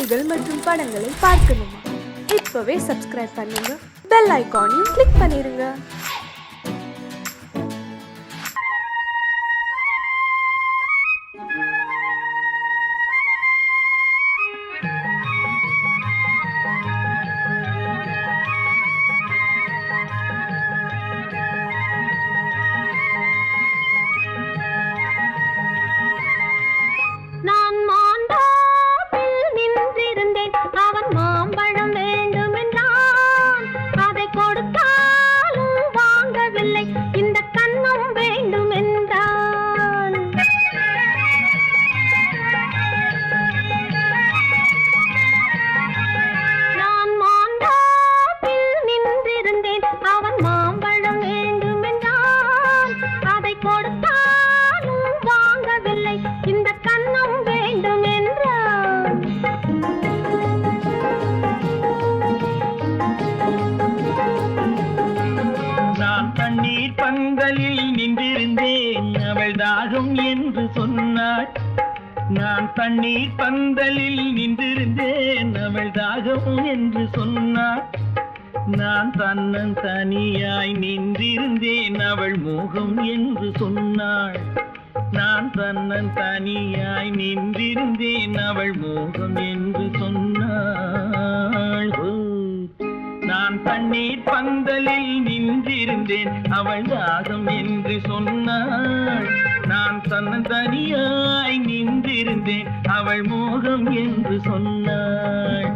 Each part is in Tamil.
செய்திகள் மற்றும் படங்களை பார்க்கணுமா? இப்பவே சப்ஸ்கிரைப் பண்ணுங்க, பெல் ஐகானையும் கிளிக் பண்ணிருங்க. பந்தலில் நின்றிருந்தேன், அவள் தாகம் என்று சொன்னாள். நான் தண்ணீர் பந்தலில் நின்றிருந்தேன், அவள் தாகம் என்று சொன்னாள். நான் தன்னன் தனியாய் நின்றிருந்தேன், அவள் மோகம் என்று சொன்னாள். நான் தன்னன் தனியாய் நின்றிருந்தேன், அவள் மோகம் என்று சொன்னாள். நான் தண்ணீர் பந்தலில் நின்றிருந்தேன், அவள் தாகம் என்று சொன்னாள். நான் தன்னன் தனியாய் நின்றிருந்தேன், அவள் மோகம் என்று சொன்னாள்.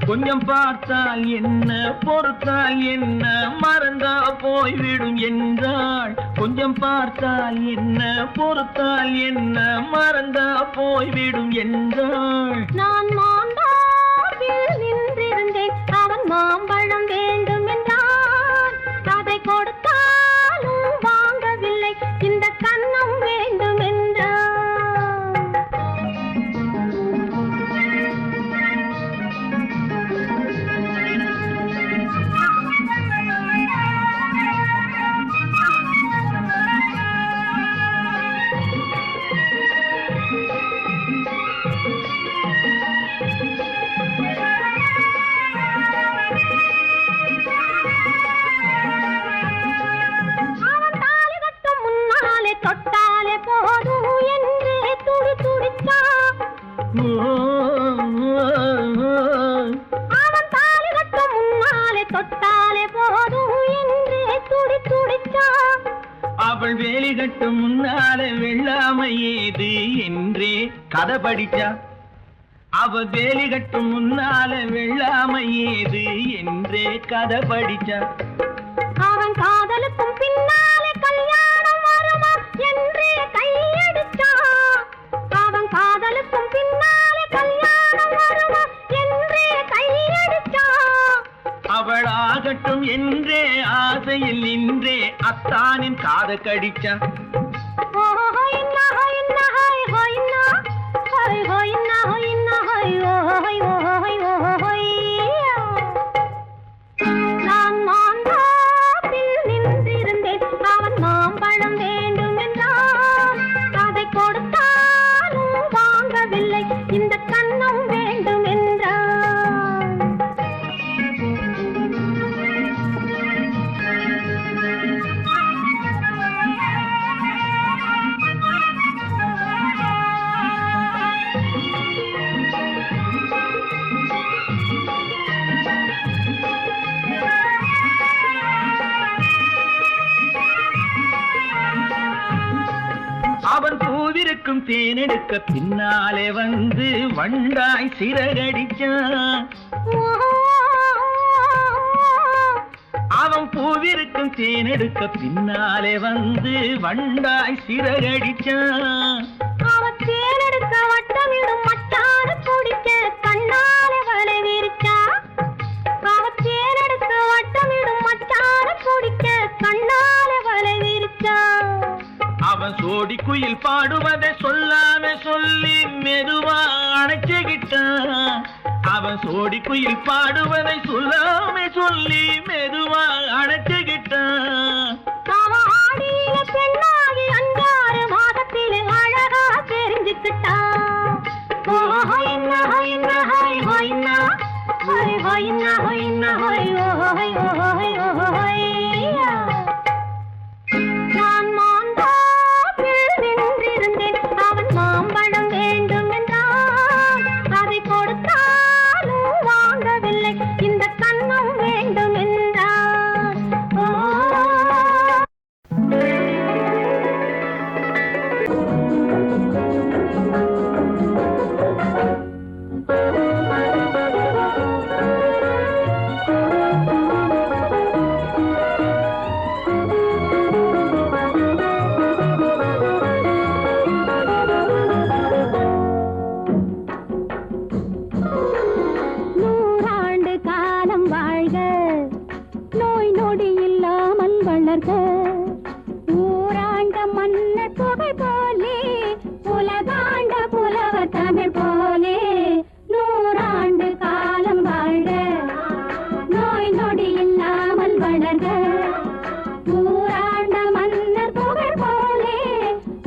கொஞ்சம் பார்த்தால் என்ன, பொறுத்தால் என்ன, மறந்தா போய்விடும் என்றாள். கொஞ்சம் பார்த்தால் என்ன, பொறுத்தால் என்ன, மறந்தா போய்விடும் என்றாள். நான் மாந்தாவில் நின்றிருந்தேன், அவன் மாம்பழம் வேண்டும் என்றான். அதை கொடுத்தாலும் வாங்கவில்லை, இந்த கன்னம் வேண்டும் என்றான். தொட்டாலே போதும் என்றே துடி துடிச்சா. அவன் தாலி கட்டும் முன்னாலே தொட்டாலே போதும் என்றே துடி துடிச்சா. அவள் வேலி கட்டும் முன்னாலே வெள்ளாமை ஏது என்றே கதை படிச்சா. அவள் வேலி கட்டும் முன்னாலே வெள்ளாமை ஏது என்றே கதை படிச்சா. அவன் காதலுக்கும் பின்னாலே கல்யாணம் வருமா என்றே கையடிச்சா. அவன் காதலுக்கும் பின்னாலே கல்யாணம் வருமா என்றே கையடிச்சா. அவள் ஆகட்டும் என்றே ஆசையில் நின்றே அத்தானின் காத கடிச்சா. இந்த கன்னம் வேண்டும் என்றான். அவன் பூவிருக்கும் தேனெடுக்க பின்னாலே வந்து வண்டாய் சிறகடிச்சான். அவன் பூவிருக்கும் தேனெடுக்க பின்னாலே வந்து வண்டாய் சிறகடிச்சான். அவன் தேனெடுக்க வட்டமிடும் மட்டாறு குடிக்க கண்ணாலே வலை விரிச்சா. அவன் தேன அவன் சோடி குயில் பாடுவதை சொல்லாம சொல்லி மெதுவா அணைச்சுக்கிட்டான். அவன் சோடி குயில் பாடுவதை சொல்லாம சொல்லி மெதுவா அணைச்சுக்கிட்டான். ஆடியில பெண்ணாகி 5 மாதத்திலே அழகா தெரிஞ்சுக்கிட்டான். நான் மாந்தாப்பில் நின்றிருந்தேன். அவன் மாம்பழம் வேண்டும் என்றான். அதை கொடுத்தாலும் வாங்கவில்லை. இந்த கண்ணம் வேண்டும் என்றான். ஊராண்ட மன்னர் புகழ் போலே உலகாண்ட புலவர் தமிழ் போலே 100 ஆண்டு காலம் வாழ்க, நோய் நொடி இல்லாமல் வளர்க. ஊராண்ட மன்னர் புகழ் போலே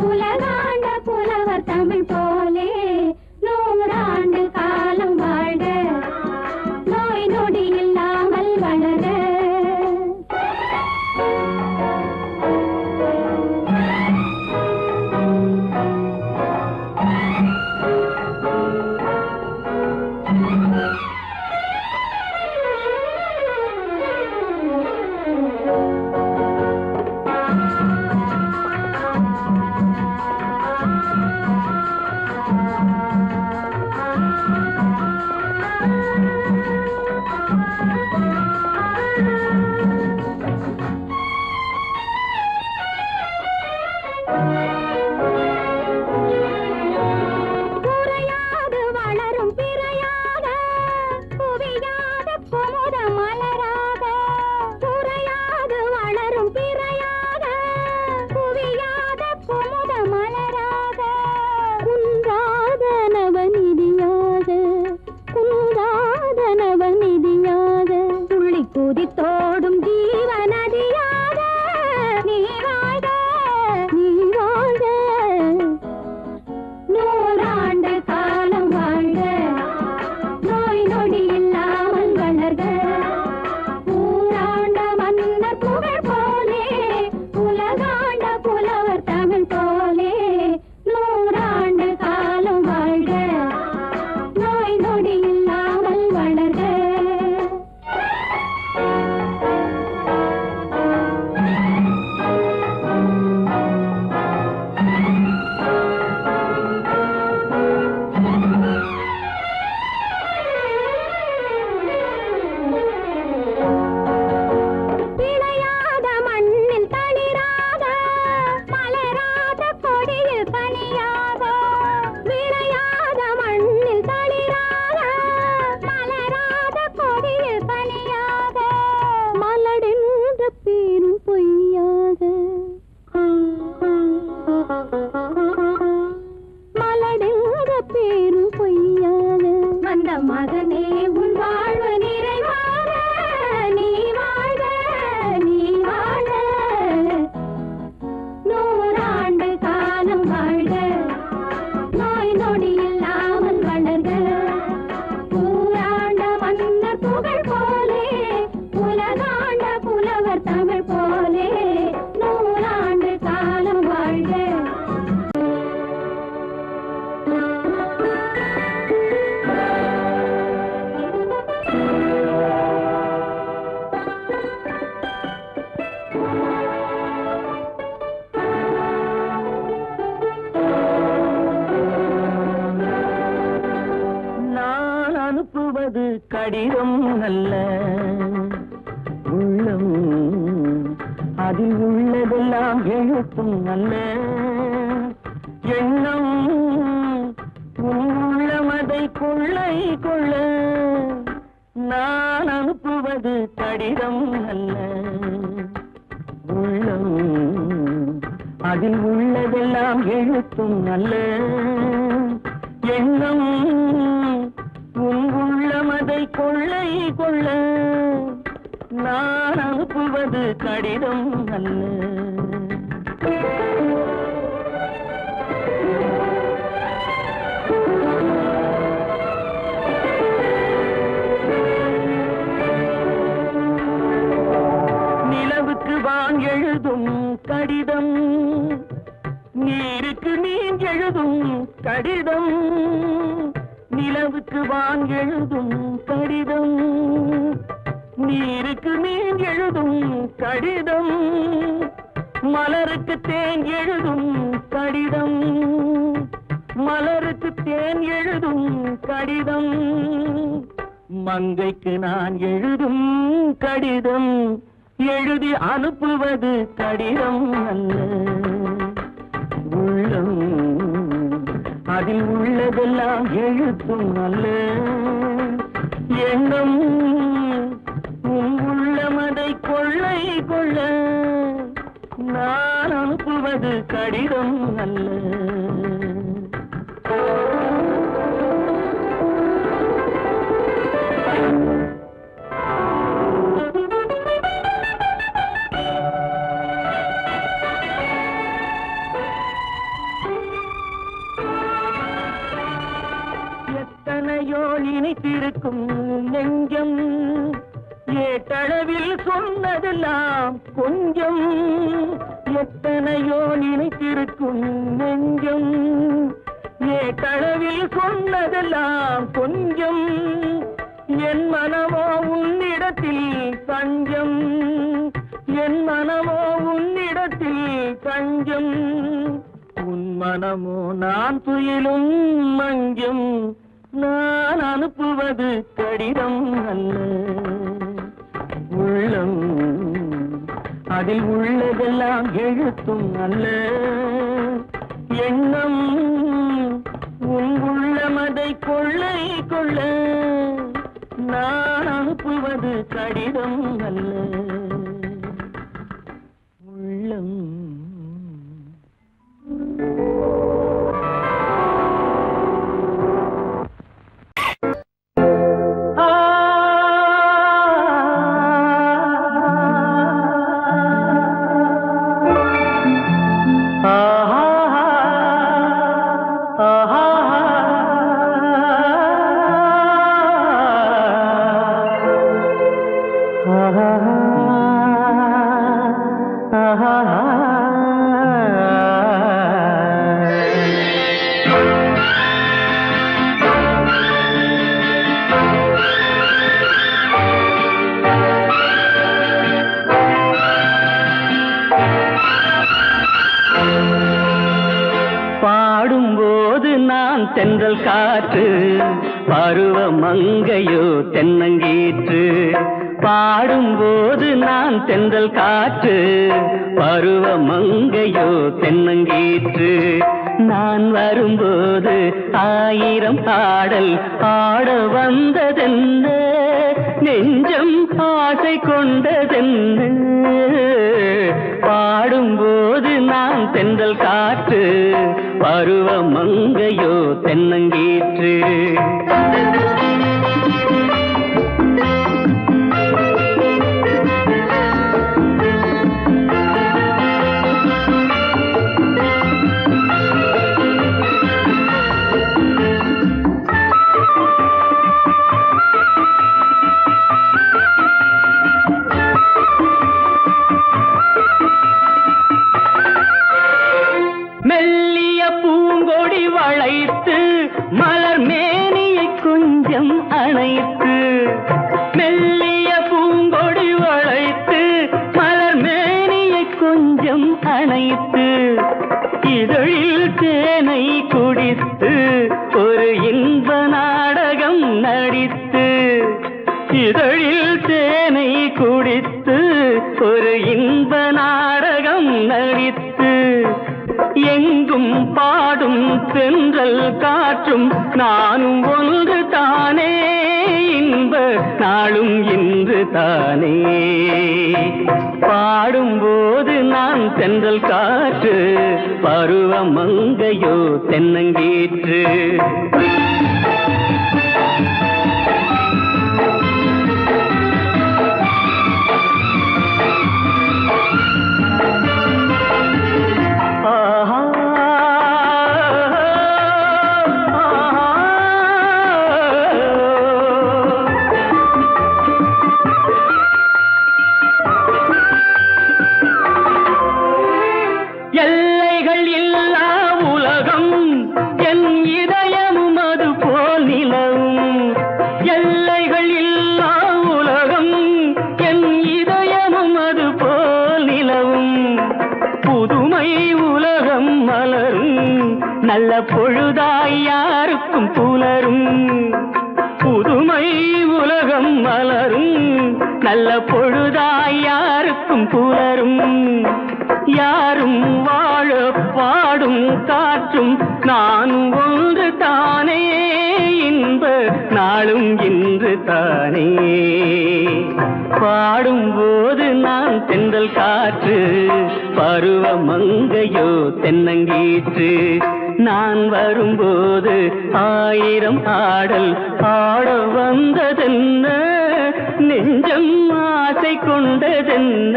உலகாண்ட புலவர் தமிழ் போலே 100 ஆண்டு காலம் வாழ்க, நோய் நொடி இல்லாமல் வளர்க. குதித்தோடும் ஜீவநதியாக நீ வாழ்க, நீ வாழ்க. 100 ஆண்டு காலம் வாழ்க, நோய் நொடி இல்லாமல் வளர்க. ஊராண்ட மன்னர் புகழ் போலே உலகாண்ட புலவர் தமிழ் போலே 100 ஆண்டு காலம் வாழ்க, நோய் நொடி இல்லாமல் வளர்க. மகனே உன் வாழ்வு நிறைவாக, நீ வாழ்க, நீ வாழ்க. 100 ஆண்டு காலம் வாழ்க, நோய் நொடி இல்லாமல் வளர்க. ஊராண்ட மன்னர் புகழ் போலே உலகாண்ட புலவர் தமிழ் போலே 100 ஆண்டு காலம் வாழ்க. அனுப்புவது கடிதம் அல்ல, உள்ளம் அதில் உள்ளதெல்லாம் எழுத்தும் அல்ல. எண்ணம் உள்ளமதை கொள்ளை கொள்ள. நான் அனுப்புவது கடிதம் அல்ல, உள்ளம் அதில் உள்ளதெல்லாம் எழுத்தும் அல்ல எண்ணம் உன் உள்ளமதை கொள்ளை கொள்ள நான் அனுப்புவது கடிதம் அல்ல. நிலவுக்கு வான் எழுதும் கடிதம், நீருக்கு நீர் எழுதும் கடிதம். நிலவுக்கு வான் எழுதும் கடிதம், நீருக்கு நீர் எழுதும் கடிதம். மலருக்கு தேன் எழுதும் கடிதம், மலருக்கு தேன் எழுதும் கடிதம். மங்கைக்கு நான் எழுதும் கடிதம், எழுதி அனுப்புவது கடிதம் அல்ல. உள்ளம் அதில் உள்ளதெல்லாம் எழுத்தும் அல்ல எண்ணம் உன் உள்ளமதை கொள்ளை கொள்ள நான் அனுப்புவது கடிதம் அல்ல. எத்தனையோ நினைத்திருக்கும் நெஞ்சம், ஏட்டளவில் சொன்னதெல்லாம் கொஞ்சம். எத்தனையோ நினைத்திருக்கும் நெஞ்சம், ஏட்டளவில் சொன்னதெல்லாம் கொஞ்சம். என் மனமோ உன்னிடத்தில் தஞ்சம், என் மனமோ உன்னிடத்தில் தஞ்சம். உன் மனமோ நான் துயிலும் மஞ்சம், நான் அனுப்புவது கடிதம் அல்ல. உள்ளம் அதில் உள்ளதெல்லாம் எழுத்தும் அல்ல எண்ணம் உன் உள்ளமதை கொள்ளை கொள்ள நான் அனுப்புவது கடிதம் அல்ல. உள்ளம் பாடும்போது நான் தென்றல் காற்று, பருவ மங்கையோ தென்னங்கீற்று. பாடும்போது நான் தென்றல் காற்று, பருவ மங்கையோ தென்னங்கீற்று. நான் வரும்போது ஆயிரம் பாடல் ஆட வந்ததென்ன, நெஞ்சம் ஆசை கொண்டதென்ன. பாடும்போது நான் தென்றல் காற்று, பருவ மங்கையோ தென்னங்கீற்று. மெல்லிய பூங்கொடி வளைத்து மலர் மேனியை கொஞ்சம் அணைத்து, மெல்லிய பூங்கொடி வளைத்து மலர் மேனியை கொஞ்சம் அணைத்து, இதழில் தேனை குடித்து ஒரு இன்ப நாடகம் நடித்து, இதழில் தேனை குடித்து ஒரு இன்ப நாடகம் நடித்து, எங்கும் பாடும் தென்றல் காற்றும் நானும் ஒன்று தானே, இன்ப நாளும் இன்று தானே. பாடும்போது நான் தென்றல் காற்று, பருவ மங்கையோ தென்னங்கீற்று. எல்லைகள் இல்லா உலகம் என் இதயமும் அது போல் நிலவும். எல்லைகள் இல்லா உலகம் என் இதயமும் அது போல் நிலவும். புதுமை உலகம் மலரும், நல்ல பொழுதாய் யாருக்கும் புலரும். புதுமை உலகம் மலரும், நல்ல பொழுதாய் யாருக்கும் புலரும். யாரும் வாழ பாடும் காற்றும் நானும் ஒன்று தானே. இன்ப நாளும் இன்று தானே. பாடும்போது நான் தென்றல் காற்று, பருவ மங்கையோ தென்னங்கீற்று. நான் வரும்போது ஆயிரம் ஆடல் ஆட வந்ததென்ன, நெஞ்சம் ஆசை கொண்டதென்ன.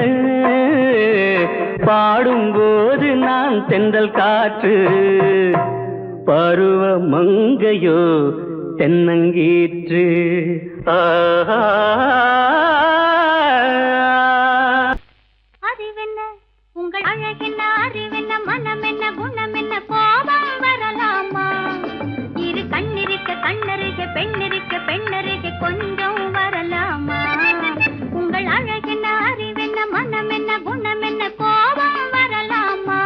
பாடும்போது நான் தென்றல் காற்று, பருவ மங்கையோ தென்னங்கீற்று. அறிவென்ன உங்கள் அழகென்ன, அறிவென்ன மனம் என்ன, குணம் என்ன, கோபம் வரலாமா? இரு கண்ணிருக்க கண்ணருக, பெண்ணிருக்க பெண்ணருக, கொஞ்சம் வரலாமா? உங்கள் அழகென்ன, அறிவென்ன மனம் என்ன, குணம் என்ன, கோபம் வரலாமா?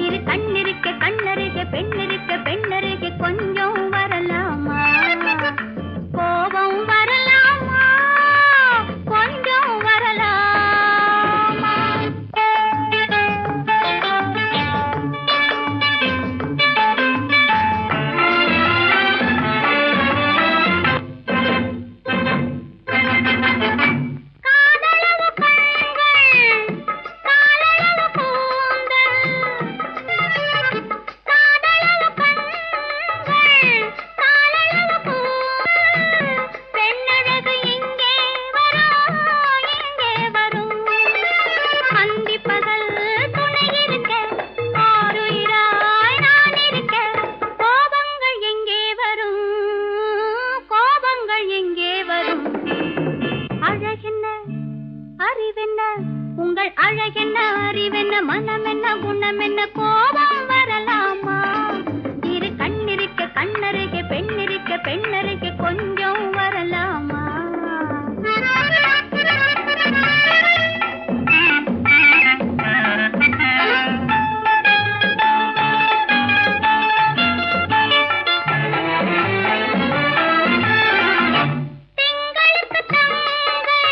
இரு கண்ணிருக்க கண்ணருக, பெண்ணிருக்க பெண்ணருக, கொஞ்சம் வரலாமா? கோபம் வரலாமா? கொஞ்சம் வரலாமா? காதலவு கண்கள், காதலவு கூந்தல், காதலவு கண்கள், காதலவு கூந்தல். பெண்ணழகு இங்கே வரும், இங்கே வரும். அந்தி பகல் துணை இருக்க, ஆருயிராய் நான் இருக்க. கோபங்கள் எங்கே வரும், கோபங்கள் எங்கே வரும்? அழகென்ன, அறிவென்ன உங்கள் அழகென்ன, அறிவென்ன மனம் என்ன, குணம் என்ன, கோபம் வரலாமா? இரு கண்ணிருக்க கண்ணருக, பெண்ணிருக்க பெண்ணருக, கொஞ்சம் வரலாமா? திங்களுக்கு தங்கை,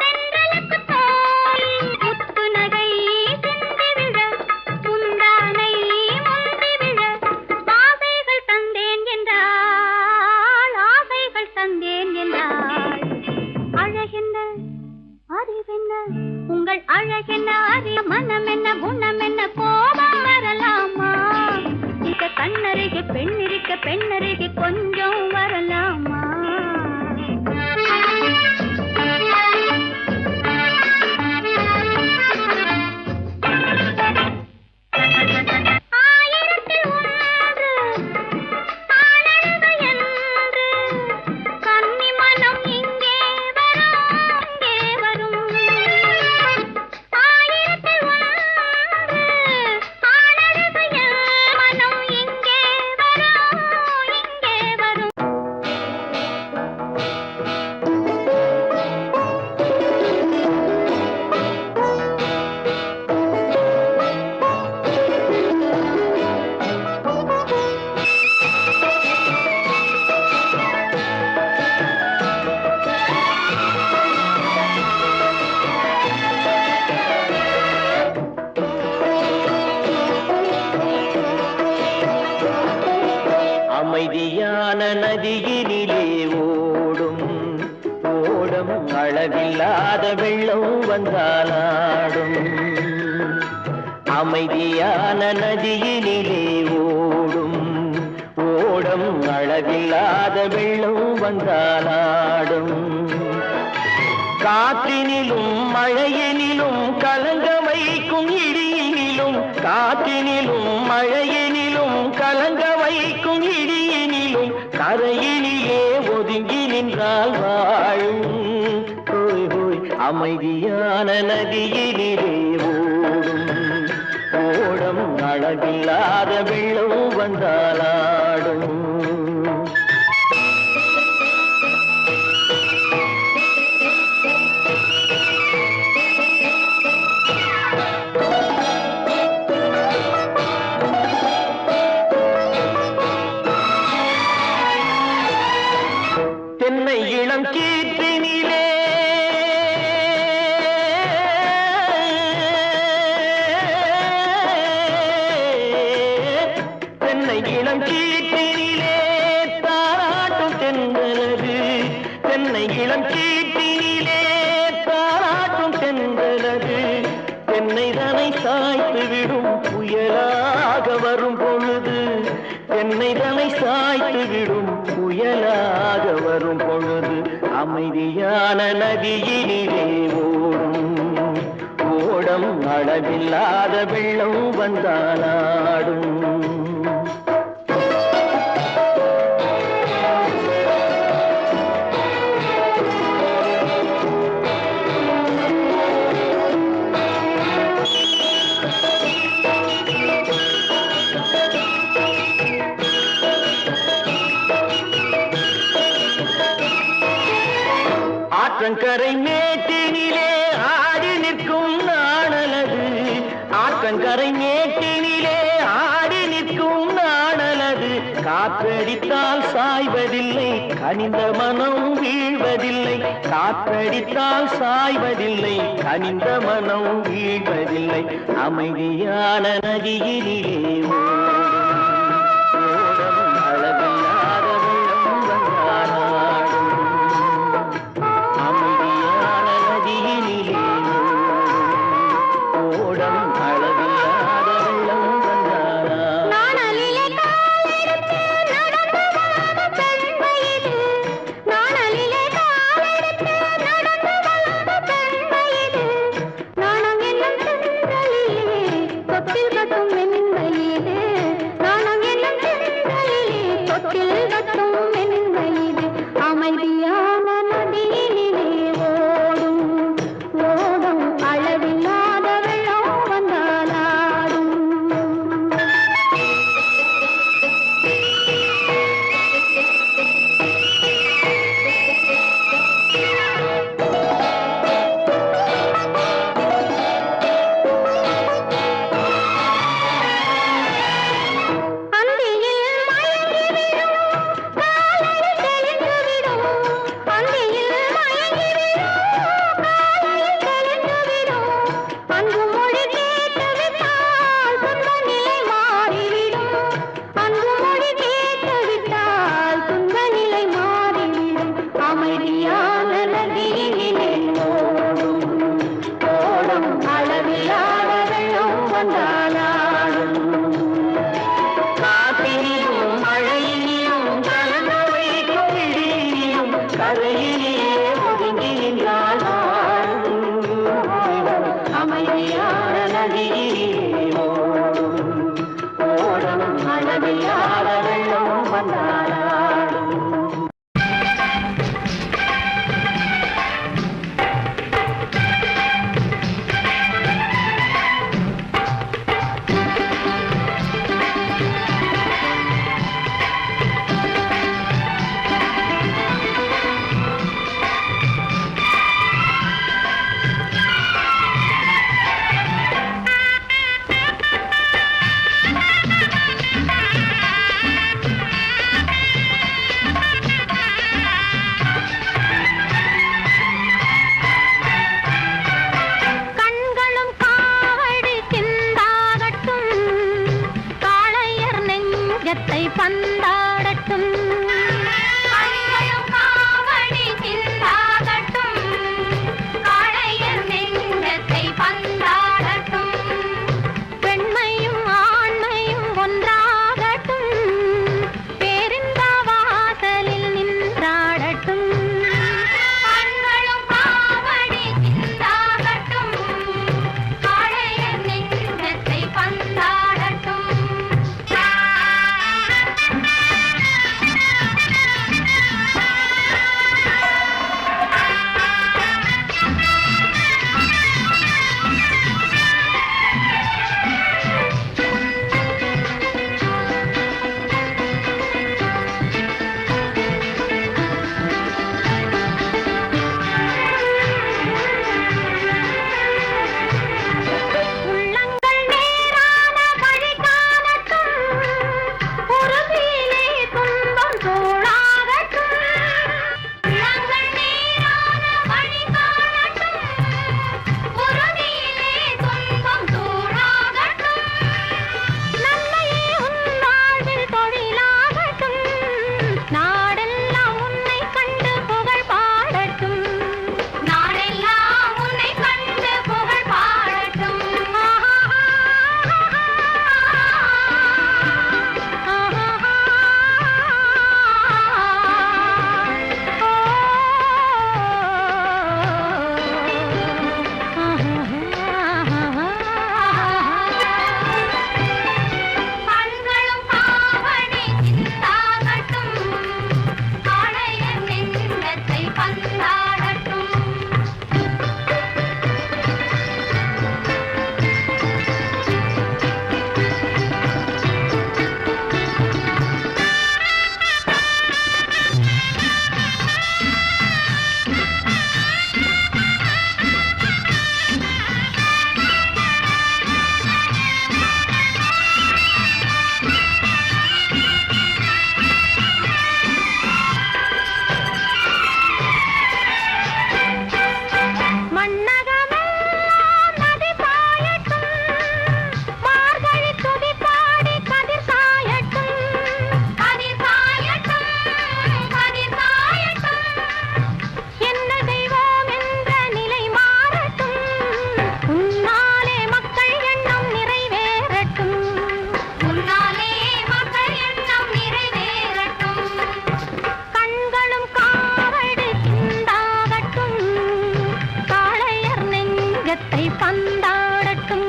தென்றலுக்கு தோழி, முத்து நகை சிந்தி விழ, முந்தானை முந்தி விழ. ஆசைகள் தந்தேன் என்றாள், ஆசைகள் தந்தேன் என்றாள். அழகென்ன, அறிவென்ன உங்கள் அழகென்ன, அறிய மனம் என்ன, குணம் என்ன, கோபம் வரலாமா? இக்க கண்ணருக பெண்ணிருக்க பெண்ணருக, கொஞ்சம் வரலாமா? ஆயிரத்தில் ஒன்று ஆனழகு என்று, கன்னி மனம் இங்கே வரும், இங்கே வரும். ஆயிரத்தில் ஒன்று அளவில்லாத வெள்ளம் வந்தாலாடும் அமைதியான நதியினிலே ஓடும் ஓடம் அளவில்லாத வெள்ளம் வந்தாலாடும் காற்றினிலும் மழையினிலும் கலங்க வைக்கும் இடியினிலும் காற்றினிலும் மழையினிலும் கலங்க வைக்கும் இடியினிலும் கரையினிலே ஒதுங்கி நின்றால் வாழும் ஹோய் ஹோய் அமைதியான நதியினிலே ஓடும் ஓடம் அளவில்லாத வெள்ளம் வந்தாலாடும் தென்னை இளம் கீற்றினிலே தென்னை இளம் கீற்றினிலே தாராட்டும் தென்றலது தென்னை இளம் கீற்றினிலே தாராட்டும் தென்றலது தென்னை தனை சாய்த்து விடும் புயலாக வரும் பொழுது தென்னை தனை சாய்த்து விடும் புயலாக வரும் பொழுது அமைதியான நதியினிலே ஓடும் ஓடம் அளவில்லாத வெள்ளம் வந்தாலாடும் ஆற்றங்கரை மேட்டினிலே ஆடி நிற்கும் நாணலது ஆற்றங்கரை மேட்டினிலே ஆடி நிற்கும் நாணலது காற்றடித்தால் சாய்வதில்லை கனிந்த மனம் வீழ்வதில்லை காற்றடித்தால் சாய்வதில்லை கனிந்த மனம் வீழ்வதில்லை அமைதியான நதியினிலே ஓடும் அளவில்லாத வெள்ளம் வந்தாலாடும் அமைதியான நதியினிலே ஓடம் அளவில்லாத வெள்ளம் வந்தாலாடும் நாணலிலே காலெடுத்து நடந்து வளர்ந்த பெண் வயது நாணலிலே காலெடுத்து நடந்து வளர்ந்த பெண் வயது நாணம் என்னும் செந்தலிலே தொட்டில் கட்டும் மென் வயது மன்னகமெல்லாம் நதி பாயட்டும், மார்கழி துதி பாடி கதிர் சாயட்டும், கதிர் சாயட்டும், கதிர் சாயட்டும். என்ன தெய்வம் என்ற நிலை மாறட்டும், உன்னாலே மக்கள் எண்ணம் நிறைவேறட்டும், உன்னாலே மக்கள் எண்ணம் நிறைவேறட்டும். கண்களும் காவடு சிந்தாகட்டும், காளையர் நெஞ்சத்தை பந்தாடட்டும்.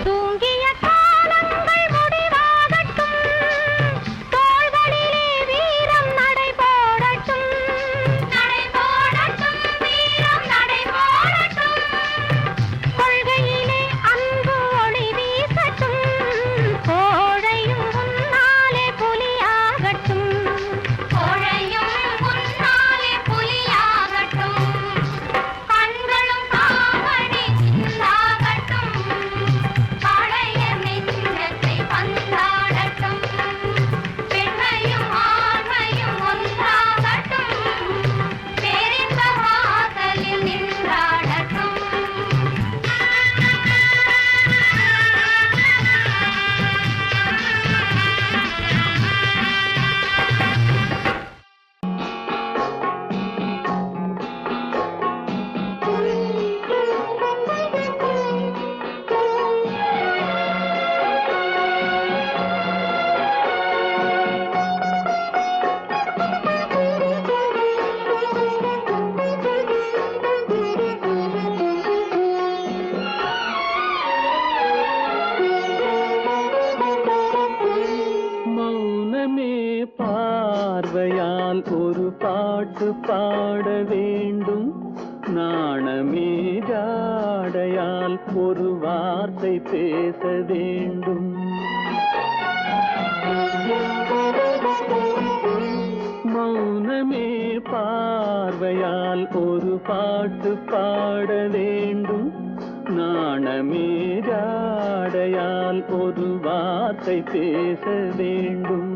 தூங்கிய காலங்கள் முடிவாகட்டும், தோள்களிலே வீரம் நடைபோடட்டும், நடைபோடட்டும், வீரம் நடைபோடட்டும். கொள்கையிலே அன்பு ஒளி வீசட்டும், கோழையும் உன்னாலே புலியாகட்டும், கோழையும் உன்னாலே புலியாகட்டும். கண்களும் காவடி சிந்தாகட்டும், காளையர் நெஞ்சத்தை பந்தாடட்டும், பெண்மையும் ஆண்மையும் ஒன்றாகட்டும், பேரின்ப வாசலில் நின்றாடட்டும். மௌனமே பார்வையால் ஒரு பாட்டு பாட வேண்டும், நாணமே ஜாடையால் ஒரு வார்த்தை பேச வேண்டும். மௌனமே பார்வையால் ஒரு பாட்டு பாட வேண்டும், நாணமே ஜாடையால் ஒரு வார்த்தை பேச வேண்டும்.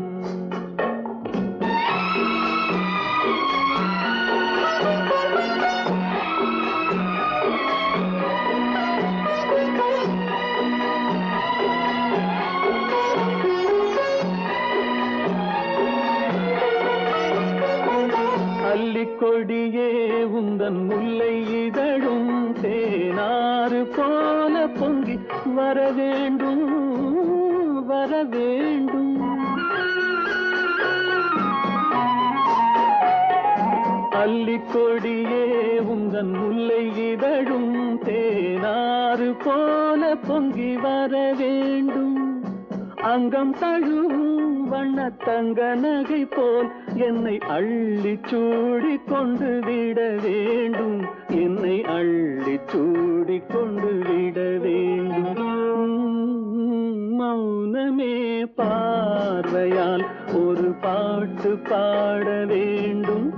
அல்லிக்கொடியே உந்தன் முல்லை இதழும் தேனாறு போல பொங்கி வர வேண்டும், வர வேண்டும். அல்லிக்கொடியே உந்தன் முல்லை இதழும் தேனாறு போல பொங்கி வர வேண்டும். அங்கம் தழுவும் வண்ணத்தங்க நகை போல் என்னை அள்ளி சூடி கொண்டு விட வேண்டும், என்னை அள்ளி சூடி கொண்டு விட வேண்டும். மௌனமே பார்வையால் ஒரு பாட்டு பாட வேண்டும்,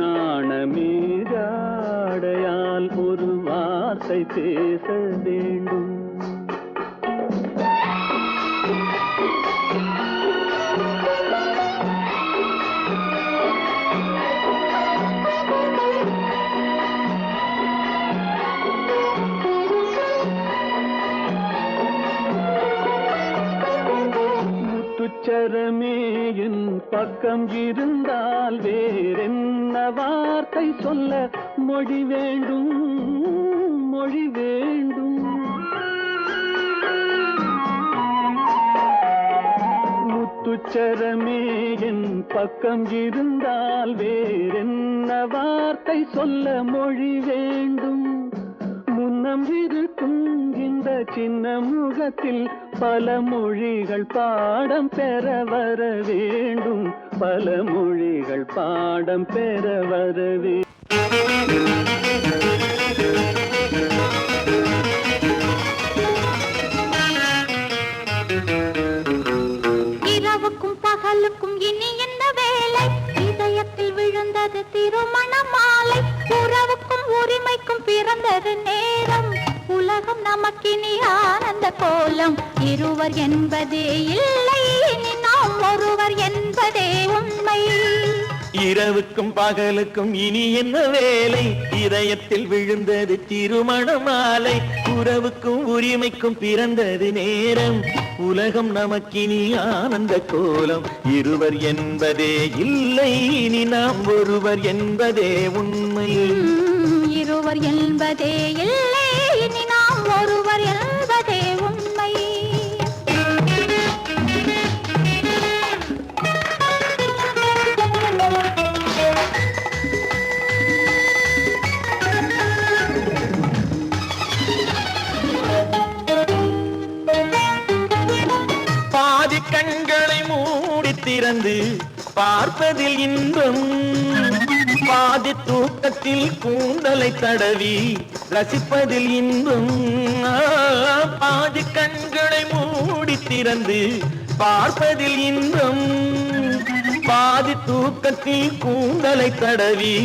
நாணமே ஜாடையால் ஒரு வார்த்தை பேச வேண்டும். முத்துச்சரமே என் பக்கம் இருந்தால் வேறென்ன வார்த்தை சொல்ல மொழி வேண்டும், மொழி வேண்டும். முத்துச்சரமே என் பக்கம் இருந்தால் வேறென்ன வார்த்தை சொல்ல மொழி வேண்டும். முன்னம் இருக்கும் இந்த சின்ன முகத்தில் பல மொழிகள் பாடம் பெற வர வேண்டும், பல மொழிகள் பாடம் பெற வர வேண்டும். ஆனந்த கோலம் இருவர் என்பதே இல்லை இனி நாம் ஒருவர் என்பதே உண்மை இரவுக்கும் பகலுக்கும் இனி என்ன வேலை இதயத்தில் விழுந்தது திருமண மாலை உறவுக்கும் உரிமைக்கும் பிறந்தது நேரம் உலகம் நமக்கினி ஆனந்த கோலம் இருவர் என்பதே இல்லை இனி நாம் ஒருவர் என்பதே உண்மை இருவர் என்பதே இல்லை இனி நாம் ஒருவர் என்பதே உண்மை பாதி கண்களை மூடி திறந்து பார்ப்பதில் இன்பம் பாதி தூக்கத்தில் கூந்தலை தடவி ரசிப்பதில் இன்பம் பாதி கண்களை மூடி திறந்து பார்ப்பதில் இன்பம் பாதி தூக்கத்தில் கூந்தலை தடவி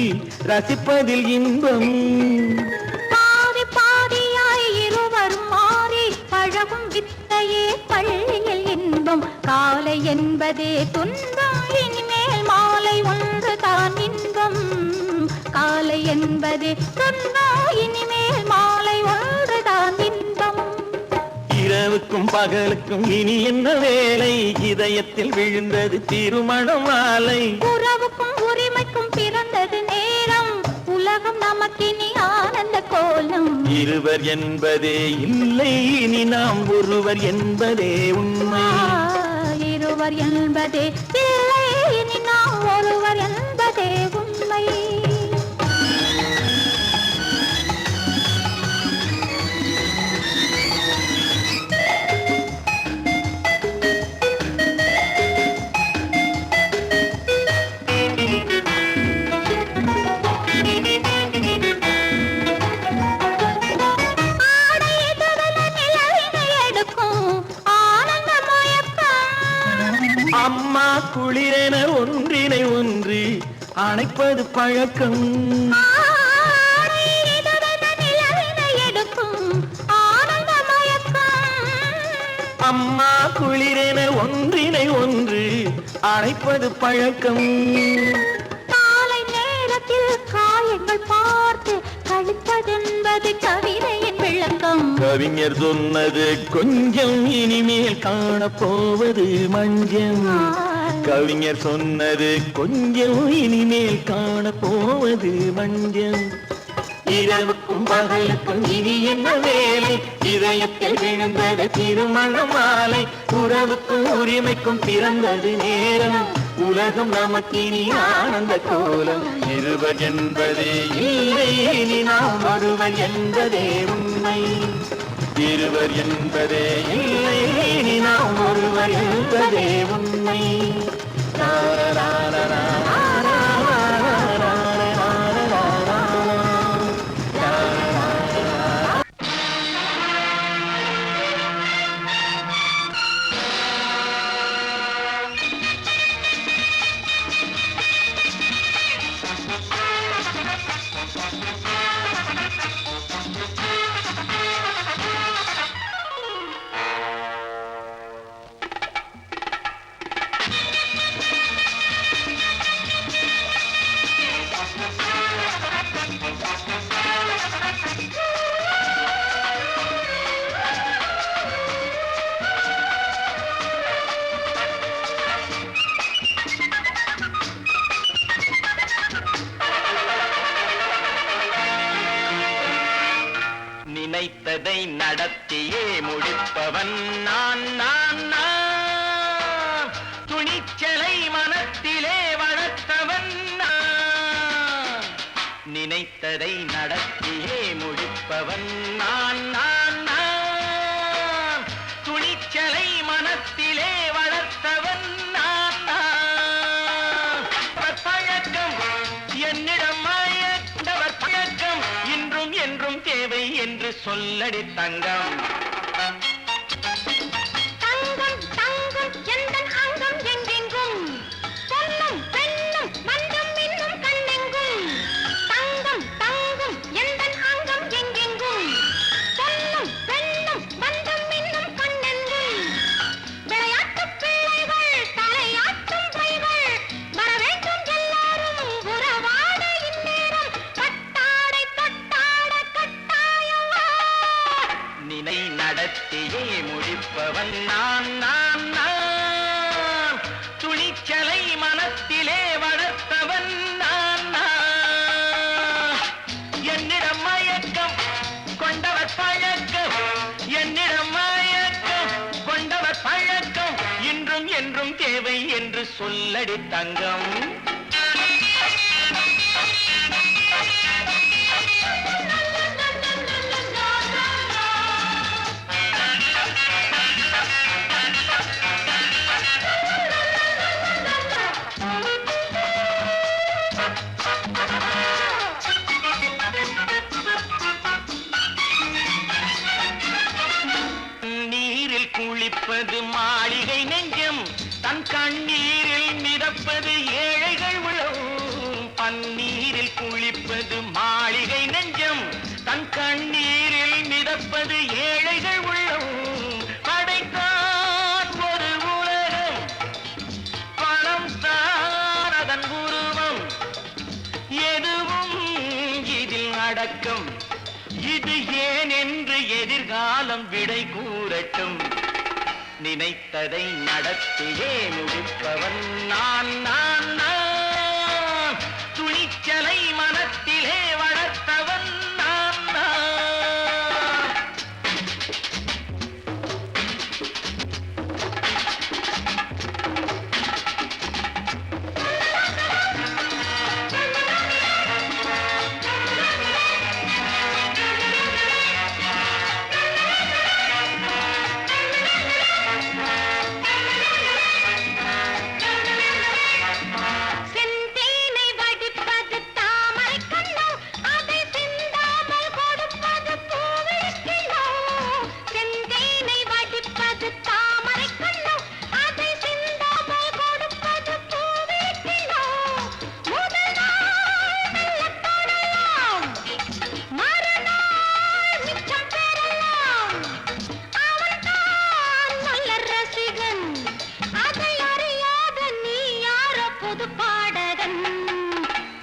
ரசிப்பதில் இன்பம் பாதி பாதியாய் இருவர் மாறி பழகும் வித்தையே பள்ளியில் இன்பம் காலை என்பதே துன்பம் இனிமேல் மாலை ஒன்று தான் இன்பம் காலை என்பதே துன்பம் இனிமேல் மாலை ஒன்று தான் இன்பம் இரவுக்கும் பகலுக்கும் இனி என்ன வேலை இதயத்தில் விழுந்தது திருமண மாலை உறவுக்கும் உரிமைக்கும் பிறந்தது நேரம் உலகம் நமக்கினி ஆனந்த கோலம் இருவர் என்பதே இல்லை இனி நாம் ஒருவர் என்பதே உண்மை இருவர் என்பதே இல்லை இனி நாம் ஒருவர் என்பதே உண்மை அம்மா குளிரென ஒன்றினை ஒன்று அணைப்பது பழக்கம் அம்மா குளிரென ஒன்றினை ஒன்று அணைப்பது பழக்கம் காலை நேரத்தில் காயங்கள் பார்த்து கழிப்பதென்பது கவிதையின் விளக்கம் கவிஞர் சொன்னது கொஞ்சம் இனிமேல் காணப்போவது மஞ்சம் கவிஞர் சொன்னது கொஞ்சம் இனிமேல் காணப்போவது மஞ்சம் இரவுக்கும் பகலுக்கும் இனி என்ன வேலை இதயத்தில் விழுந்தது திருமண மாலை உறவுக்கும் உரிமைக்கும் பிறந்தது நேரம் உலகம் நமக்கினி ஆனந்த கோலம் இருவர் என்பதே இல்லை இனி நாம் ஒருவர் என்பதே உண்மை இருவர் என்பதே இல்லை இனி நாம் ஒருவர் என்பதே உண்மை நினைத்ததை நடத்தியே முடிப்பவன் நான் நான் நான் துணிச்சலை மனத்திலே வளர்த்தவன் நான் நினைத்ததை நடத்தியே முடிப்பவன் நான் நான் நான் துணிச்சலை மனத்திலே வளர்த்தவன் நான் நான் பழக்கம் என்னிடம் மாயவர் பழக்கம் இன்றும் என்றும் தேவை என்று சொல்லடி தங்கம் தங்கம் தங்கம் எந்தன் அங்கம் எங்கெங்கும் பொன்னும் பெண்ணும் மந்தம் இன்னும் கண்ணெங்கும் தங்கம் தங்கம் எந்தன் அங்கம் எங்கெங்கும் பொன்னும் பெண்ணும் மந்தம் முடிப்பவன் நான் நான் நான் துணிச்சலை மனத்திலே வளர்த்தவன் நான் நான் என்னிடம் மயக்கம் கொண்டவர் பழக்கம் என்னிடம் மயக்கம் கொண்டவர் பழக்கம் இன்றும் என்றும் தேவை என்று சொல்லடி தங்கம் நீரில் குளிப்பது மாளிகை நெஞ்சம் தன் கண்ணீரில் மிதப்பது ஏழைகள் உளவும் பன்னீரில் குளிப்பது மாளிகை நெஞ்சம் தன் கண்ணீரில் மிதப்பது ஏழைகள் உள்ளவும் படைத்தான் ஒரு உலகம் பணம் தான் அதன் உருவம் எதுவும் இதில் அடக்கம் இது ஏன் என்று எதிர்காலம் விடை கூறட்டும் நினைத்ததை நடத்தியே முடிப்பவன் நான் நான் நான் துணிச்சலை மனத்திலே வளர்த்தவன் நான் நான் செந்தேனை வடிப்பது தாமரை கண்ணோ அதை சிந்தாமல் கொடுப்பது பூவிழிக்கிழோ செந்தேனை வடிப்பது தாமரை கண்ணோ அதை சிந்தாமல் கொடுப்பது பூவிழிக்கிழோ முதல் நாள் மெல்ல தொடலாம் மறுநாள் மிச்சம் பெறலாம் அவன்தான் நல்ல ரசிகன் அதை அறியாத நீ யாரோ புது பாடகன்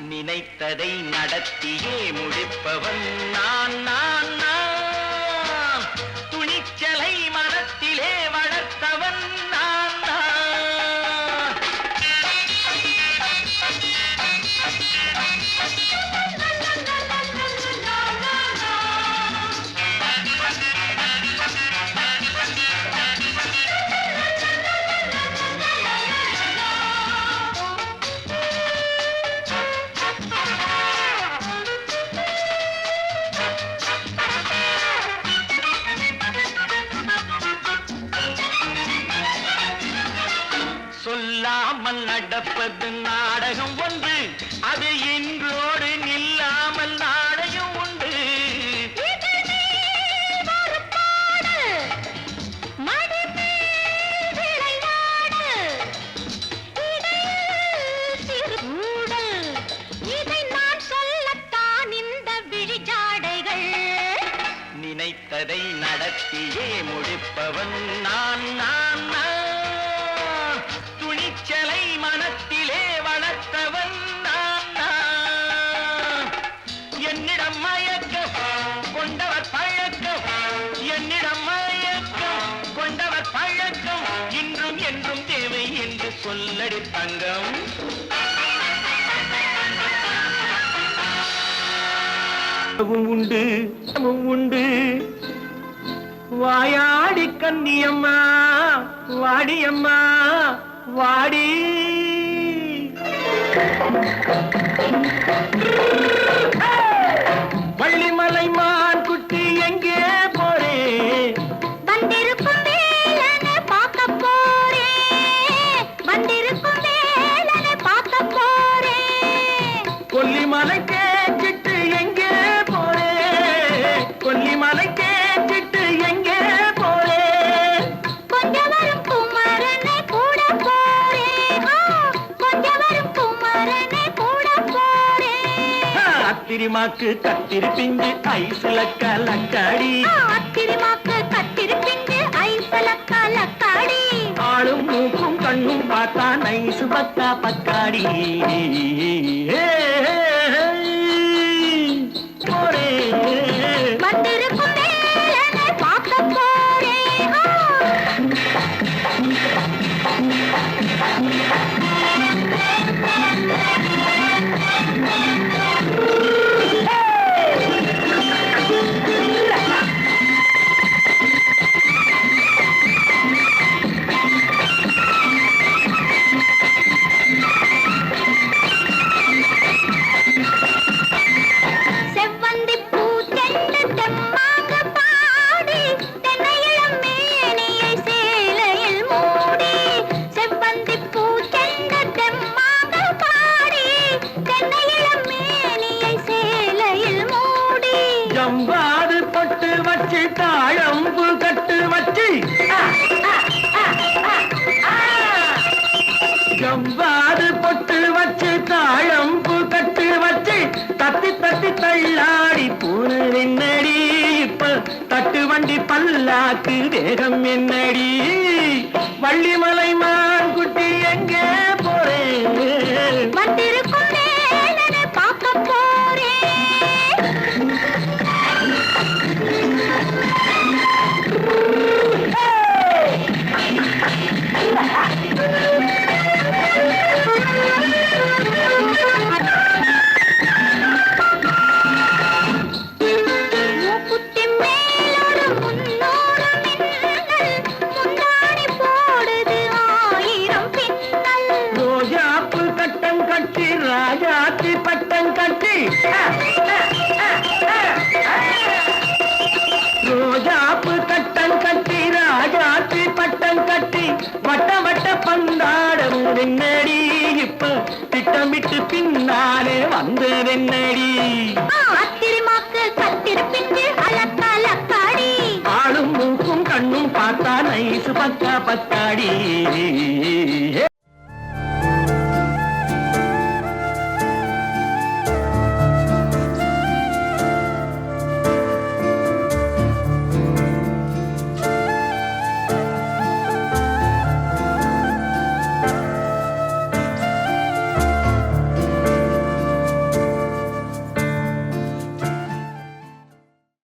நினைத்ததை நடத்தியே முடிப்பவன் நான் நான் நான் துணிச்சலை மனத்திலே வளர்த்தவன் நான் நான் சொல்லாமல் நடப்பது நாடகம் ஒன்று அது இன்றோடு நில்லாமல் நாடகம் உண்டு நினைத்ததை நடத்தியே முடிப்பவன் நான் நான் நான் துணிச்சலை மனத்திலே வளர்த்தவன் நான் நான் என்னிடம் மயக்கம் கொண்டவர் பழக்கம் என்னிடம் மயக்கம் கொண்டவர் பழக்கம் இன்றும் என்றும் தேவை என்று சொல்லடி தங்கம் உண்டு உண்டு வாயாடி கன்னியம்மா வாடியம்மா வாடி வள்ளிமலை மான் குட்டி எங்கே போறே வந்திருக்கும் வேலனை பார்க்க போறேன் வந்திருக்கும் வேலனை பார்க்க போறேன் கொல்லிமலை கேட்டுட்டு எங்கே போறே கொல்லிமலை கேட்டுட்டு எங்கே போறே கொஞ்சம் வரும் குமரனை கூட போறேன் கொஞ்சம் வரும் குமரனை கூட போறேன் அத்திரிமாக்கு கத்திரி பிஞ்சு ஐசுல கலக்காடி அத்திரிமாக்கு கத்திரி பிஞ்சு ஐசல கலக்காடி ஆளும் மூக்கும் கண்ணும் பார்த்தா நைசு பக்கா பக்காடி வந்திருக்கும் வேலனை பார்க்க போறேன் உனக்கு தேகம் என்னடி வள்ளிமலை மான் குட்டி எங்கே போறேன் வந்திருக்கும் வேலனை பார்க்க போறேன் மூக்குத்தி மேலோடு முன்னோடு மின்னல் முந்தாடி போடுது ஆயிரம் பின்னல் ரோஜாப்பு கட்டம் கட்டி ராஜாத்தி பட்டம் கட்டி ரோஜாப்பு கட்டம் கட்டி ராஜாத்தி பட்டம் கட்டி வட்ட வட்ட பந்தாடம் வெண்ணடி இப்ப திட்டமிட்டு பின்னாலே வந்ததென்னடி அத்திரிமாக்கு கத்திருப்பின்று அலக்காடி ஆளும் மூக்கும் கண்ணும் பார்த்தா நைசு பக்கா பக்காடி